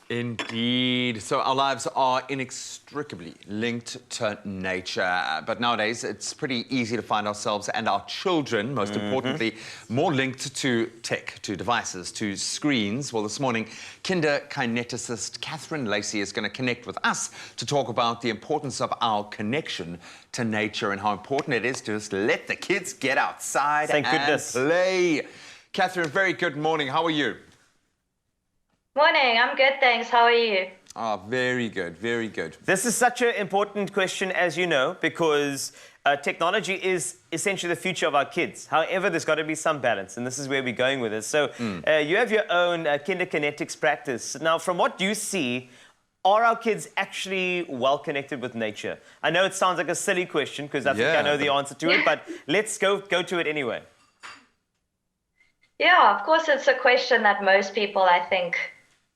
Indeed. So our lives are inextricably linked to nature. But nowadays, it's pretty easy to find ourselves and our children, most importantly, more linked to tech, to devices, to screens. Well, this morning, kinder-kineticist Catherine Lacey is going to connect with us to talk about the importance of our connection to nature and how important it is to just let the kids get outside and play. Catherine, very good morning. How are you? Morning, I'm good, thanks. How are you? Oh, very good, very good. This is such an important question, as you know, because technology is essentially the future of our kids. However, there's got to be some balance, and this is where we're going with it. So you have your own kinder-kinetics practice. Now, from what you see, are our kids actually well connected with nature? I know it sounds like a silly question, because I think I know the answer to it, but let's go to it anyway. Yeah, of course, it's a question that most people, I think,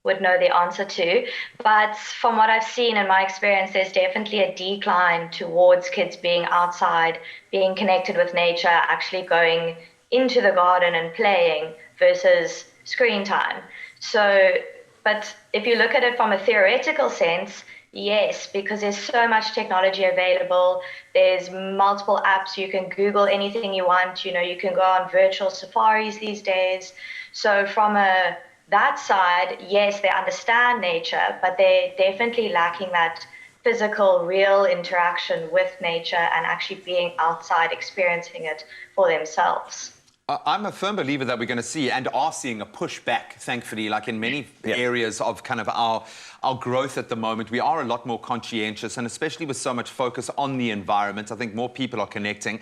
would know the answer to. But from what I've seen in my experience, there's definitely a decline towards kids being outside, being connected with nature, actually going into the garden and playing versus screen time. So, but if you look at it from a theoretical sense, yes, because there's so much technology available. There's multiple apps. You can Google anything you want. You know, you can go on virtual safaris these days. So from that side, yes, they understand nature, but they're definitely lacking that physical, real interaction with nature and actually being outside, experiencing it for themselves. I'm a firm believer that we're going to see and are seeing a pushback, thankfully, like in many areas of kind of our growth at the moment. We are a lot more conscientious, and especially with so much focus on the environment, I think more people are connecting.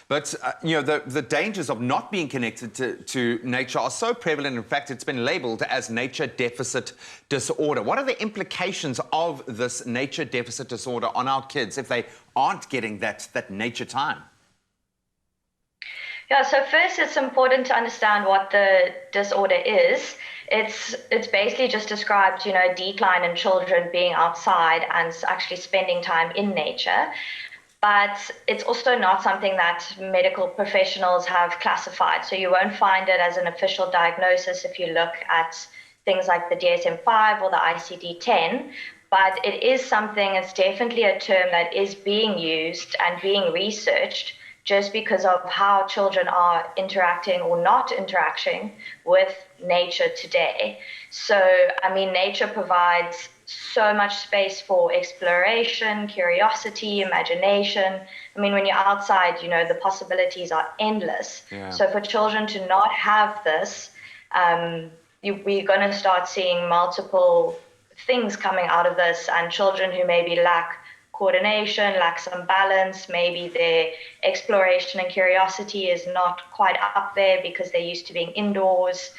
But, you know, the dangers of not being connected to nature are so prevalent. In fact, it's been labeled as nature deficit disorder. What are the implications of this nature deficit disorder on our kids if they aren't getting that nature time? Yeah, so first it's important to understand what the disorder is. It's basically just described, you know, a decline in children being outside and actually spending time in nature. But it's also not something that medical professionals have classified. So you won't find it as an official diagnosis if you look at things like the DSM-5 or the ICD-10. But it is something, it's definitely a term that is being used and being researched just because of how children are interacting or not interacting with nature today. So, I mean, nature provides so much space for exploration, curiosity, imagination. I mean, when you're outside, you know, the possibilities are endless. Yeah. So for children to not have this, we're going to start seeing multiple things coming out of this, and children who maybe lack coordination, lack some balance, maybe their exploration and curiosity is not quite up there because they're used to being indoors.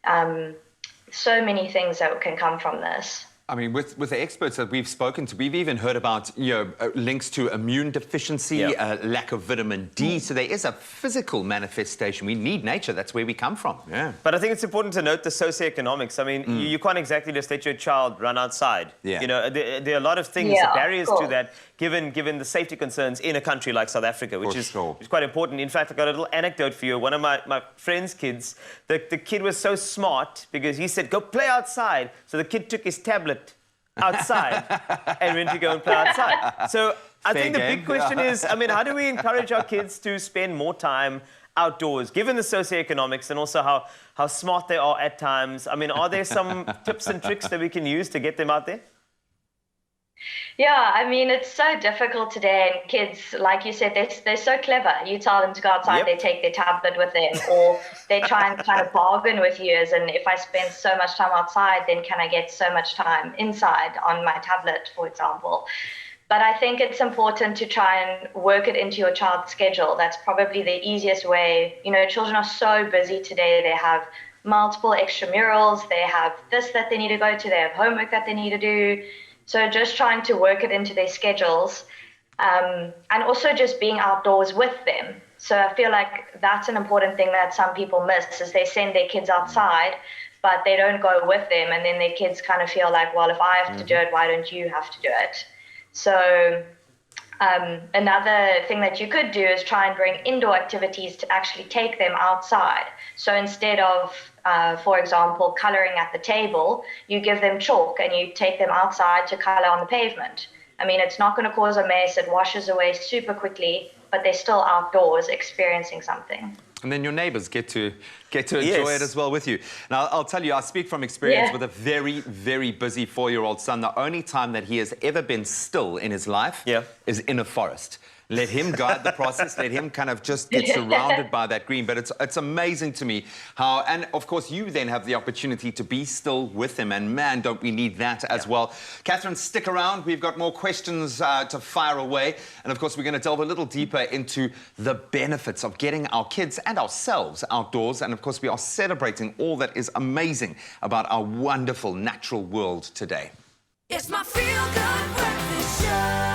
So many things that can come from this. I mean, with the experts that we've spoken to, we've even heard about, you know, links to immune deficiency, lack of vitamin D. So there is a physical manifestation. We need nature. That's where we come from. Yeah. But I think it's important to note the socioeconomics. I mean, you can't exactly just let your child run outside. Yeah. You know, there are a lot of things, barriers to that, given the safety concerns in a country like South Africa, which is quite important. In fact, I've got a little anecdote for you. One of my friend's kids, the kid was so smart because he said, go play outside. So the kid took his tablet outside and went to go and play outside. So I think the big question is, I mean, how do we encourage our kids to spend more time outdoors, given the socioeconomics and also how smart they are at times? I mean, are there some tips and tricks that we can use to get them out there? Yeah, I mean, it's so difficult today, and kids, like you said, they're so clever. You tell them to go outside, they take their tablet with them, or they try and kind of bargain with you, as in, if I spend so much time outside, then can I get so much time inside on my tablet, for example. But I think it's important to try and work it into your child's schedule. That's probably the easiest way. You know, children are so busy today. They have multiple extramurals. They have this that they need to go to. They have homework that they need to do. So just trying to work it into their schedules, and also just being outdoors with them. So I feel like that's an important thing that some people miss, is they send their kids outside, but they don't go with them. And then their kids kind of feel like, well, if I have to do it, why don't you have to do it? So Another thing that you could do is try and bring indoor activities to actually take them outside. So instead of, for example, coloring at the table, you give them chalk and you take them outside to color on the pavement. I mean, it's not going to cause a mess. It washes away super quickly, but they're still outdoors experiencing something. And then your neighbors get to enjoy it as well with you. Now, I'll tell you, I speak from experience with a very, very busy 4-year-old son. The only time that he has ever been still in his life is in a forest. Let him guide the process. Let him kind of just get surrounded by that green. But it's amazing to me how, and of course, you then have the opportunity to be still with him. And man, don't we need that as well. Catherine, stick around. We've got more questions to fire away. And of course, we're going to delve a little deeper into the benefits of getting our kids and ourselves outdoors. And of course, we are celebrating all that is amazing about our wonderful natural world today. It's my feel-good breakfast show.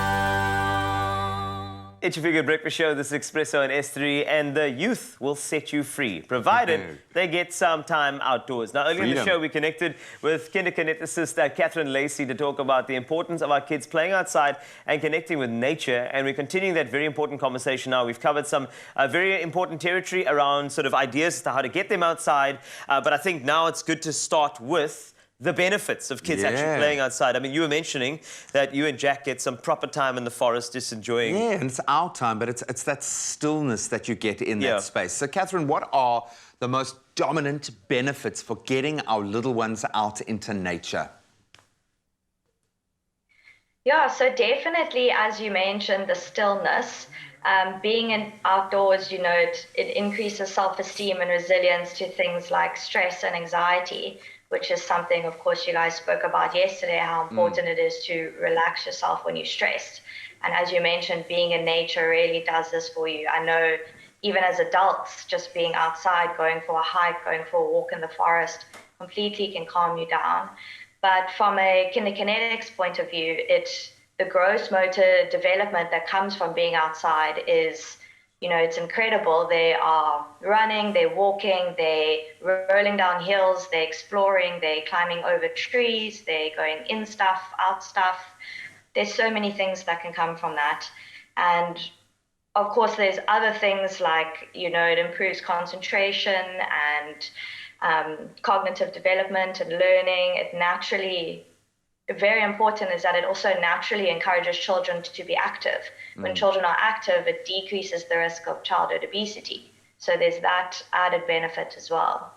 It's your Feel Good Breakfast Show. This is Expresso and S3, and the youth will set you free, provided they get some time outdoors. Now, earlier in the show, we connected with kinderkineticist Catherine Lacey to talk about the importance of our kids playing outside and connecting with nature, and we're continuing that very important conversation now. We've covered some very important territory around sort of ideas as to how to get them outside, but I think now it's good to start with the benefits of kids actually playing outside. I mean, you were mentioning that you and Jack get some proper time in the forest just enjoying... Yeah, and it's our time, but it's that stillness that you get in that space. So, Catherine, what are the most dominant benefits for getting our little ones out into nature? Yeah, so definitely, as you mentioned, the stillness. Being outdoors, you know, it increases self-esteem and resilience to things like stress and anxiety, which is something, of course, you guys spoke about yesterday, how important it is to relax yourself when you're stressed. And as you mentioned, being in nature really does this for you. I know even as adults, just being outside, going for a hike, going for a walk in the forest, completely can calm you down. But from a kinderkinetics point of view, the gross motor development that comes from being outside is, you know, it's incredible. They are running, they're walking, they're rolling down hills, they're exploring, they're climbing over trees, they're going in stuff, out stuff. There's so many things that can come from that. And of course, there's other things like, you know, it improves concentration and cognitive development and learning. It naturally, very important is that it also naturally encourages children to be active. When children are active, it decreases the risk of childhood obesity. So there's that added benefit as well.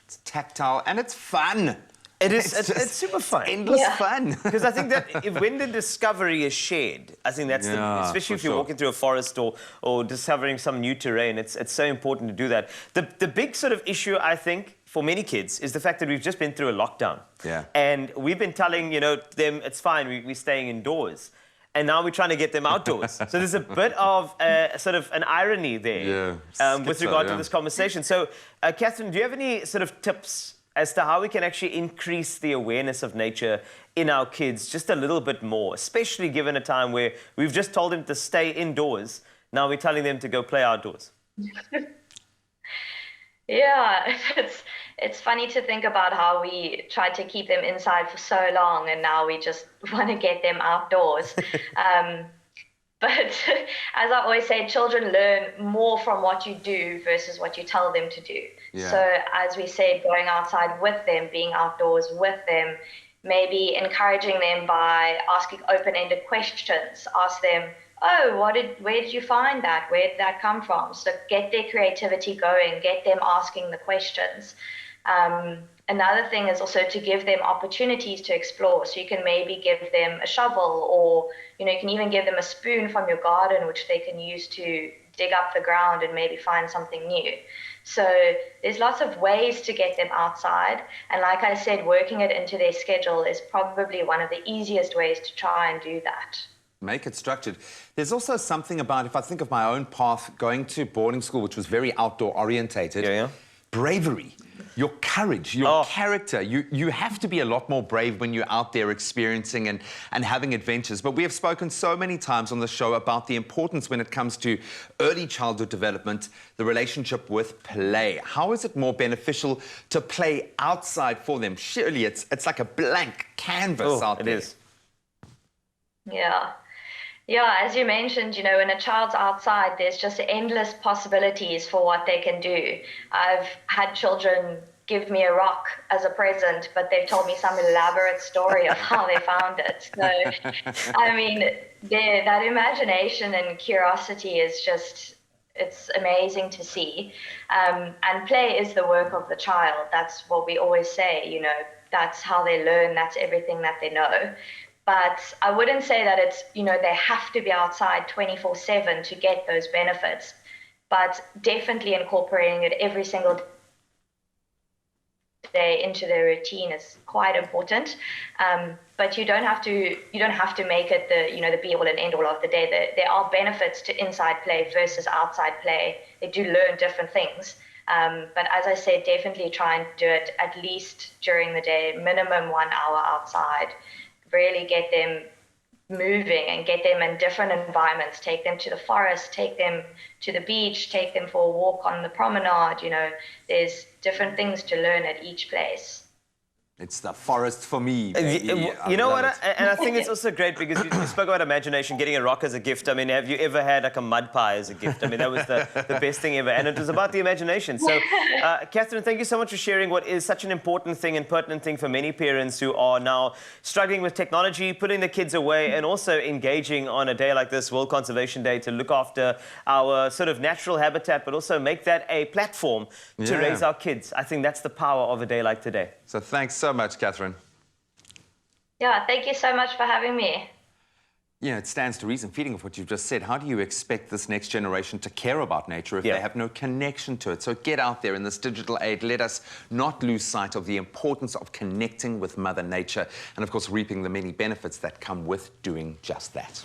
It's tactile and it's fun. It is. It's super fun. Endless fun. Because I think that when the discovery is shared, I think that's especially if you're walking through a forest or discovering some new terrain, it's so important to do that. The big sort of issue, I think, for many kids is the fact that we've just been through a lockdown. Yeah. And we've been telling, you know, them it's fine, we're staying indoors. And now we're trying to get them outdoors. So there's a bit of sort of an irony there with regard to this conversation. So, Catherine, do you have any sort of tips as to how we can actually increase the awareness of nature in our kids just a little bit more, especially given a time where we've just told them to stay indoors, now we're telling them to go play outdoors? Yeah, it's funny to think about how we tried to keep them inside for so long and now we just want to get them outdoors. But as I always say, children learn more from what you do versus what you tell them to do. Yeah. So as we said, going outside with them, being outdoors with them, maybe encouraging them by asking open-ended questions. Ask them, oh, where did you find that? Where did that come from? So get their creativity going, get them asking the questions. Another thing is also to give them opportunities to explore. So you can maybe give them a shovel or, you know, you can even give them a spoon from your garden, which they can use to dig up the ground and maybe find something new. So there's lots of ways to get them outside. And like I said, working it into their schedule is probably one of the easiest ways to try and do that. Make it structured. There's also something about, if I think of my own path going to boarding school, which was very outdoor orientated, bravery, your courage, your character. You have to be a lot more brave when you're out there experiencing and having adventures. But we have spoken so many times on the show about the importance when it comes to early childhood development, the relationship with play. How is it more beneficial to play outside for them? Surely it's like a blank canvas out there. It is. Yeah. Yeah, as you mentioned, when a child's outside, there's just endless possibilities for what they can do. I've had children give me a rock as a present, but they've told me some elaborate story of how they found it. So, I mean, that imagination and curiosity is just, it's amazing to see. And play is the work of the child. That's what we always say, that's how they learn, that's everything that they know. But I wouldn't say that it's, they have to be outside 24/7 to get those benefits, but definitely incorporating it every single day into their routine is quite important. But you don't have to make it the be all and end all of the day. There are benefits to inside play versus outside play. They do learn different things. But as I said, definitely try and do it at least during the day, minimum 1 hour outside. Really get them moving and get them in different environments. Take them to the forest, take them to the beach, take them for a walk on the promenade. There's different things to learn at each place. It's the forest for me, baby. You know what? And I think it's also great because you spoke about imagination, getting a rock as a gift. I mean, have you ever had like a mud pie as a gift? I mean, that was the best thing ever. And it was about the imagination. So, Catherine, thank you so much for sharing what is such an important thing and pertinent thing for many parents who are now struggling with technology, putting the kids away, and also engaging on a day like this, World Conservation Day, to look after our sort of natural habitat, but also make that a platform to raise our kids. I think that's the power of a day like today. So thanks so much, Catherine. Yeah, thank you so much for having me. Yeah, it stands to reason, feeding off what you've just said. How do you expect this next generation to care about nature if they have no connection to it? So get out there in this digital age. Let us not lose sight of the importance of connecting with Mother Nature and, of course, reaping the many benefits that come with doing just that.